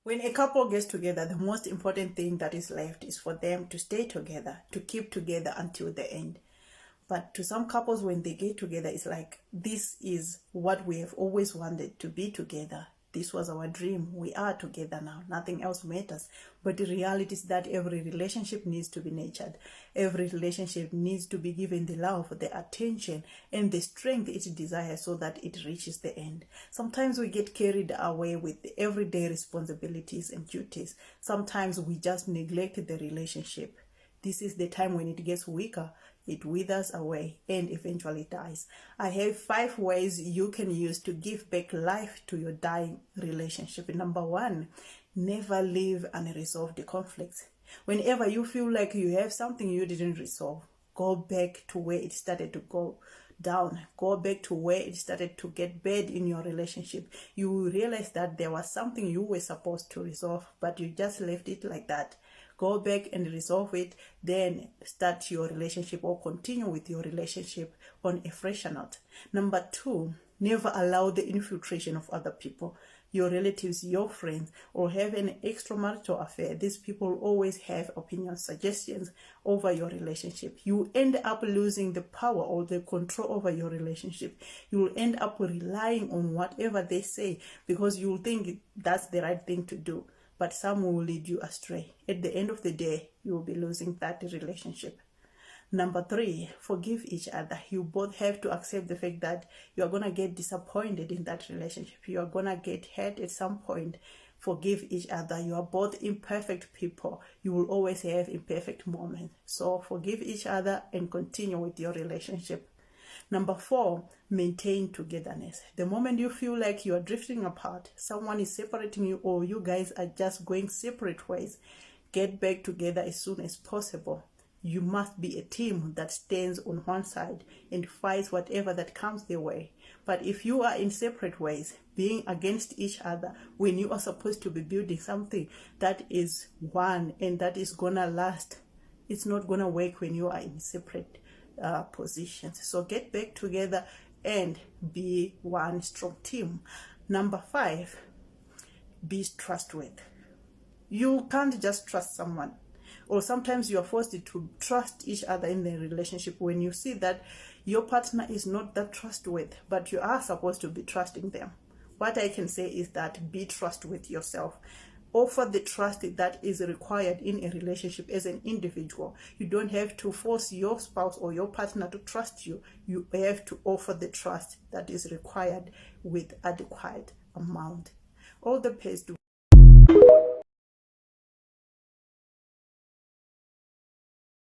When a couple gets together, the most important thing that is left is for them to stay together, to keep together until the end. But to some couples, when they get together, it's like, this is what we have always wanted, to be together. This was our dream. We are together now. Nothing else matters. But the reality is that every relationship needs to be nurtured. Every relationship needs to be given the love, the attention, and the strength it desires so that it reaches the end. Sometimes we get carried away with the everyday responsibilities and duties. Sometimes we just neglect the relationship. This is the time when it gets weaker, it withers away, and eventually dies. I have 5 ways you can use to give back life to your dying relationship. Number 1, never leave unresolved conflicts. Whenever you feel like you have something you didn't resolve, go back to where it started to go down. Go back to where it started to get bad in your relationship. You will realize that there was something you were supposed to resolve, but you just left it like that. Go back and resolve it, then start your relationship or continue with your relationship on a fresher note. Number 2, never allow the infiltration of other people, your relatives, your friends, or have an extramarital affair. These people always have opinions, suggestions over your relationship. You end up losing the power or the control over your relationship. You will end up relying on whatever they say because you will think that's the right thing to do. But some will lead you astray. At the end of the day, you will be losing that relationship. Number 3, forgive each other. You both have to accept the fact that you are going to get disappointed in that relationship. You are going to get hurt at some point. Forgive each other. You are both imperfect people. You will always have imperfect moments. So forgive each other and continue with your relationship. Number 4, maintain togetherness. The moment you feel like you are drifting apart, someone is separating you, or you guys are just going separate ways, get back together as soon as possible. You must be a team that stands on one side and fights whatever that comes their way. But if you are in separate ways, being against each other, when you are supposed to be building something that is one and that is gonna last, it's not gonna work when you are in separate positions. So get back together and be one strong team. Number 5, be trustworthy. You can't just trust someone, or sometimes you are forced to trust each other in the relationship when you see that your partner is not that trustworthy, but you are supposed to be trusting them. What I can say is that be trustworthy yourself. Offer the trust that is required in a relationship as an individual. You don't have to force your spouse or your partner to trust you. You have to offer the trust that is required with adequate amount. All the best.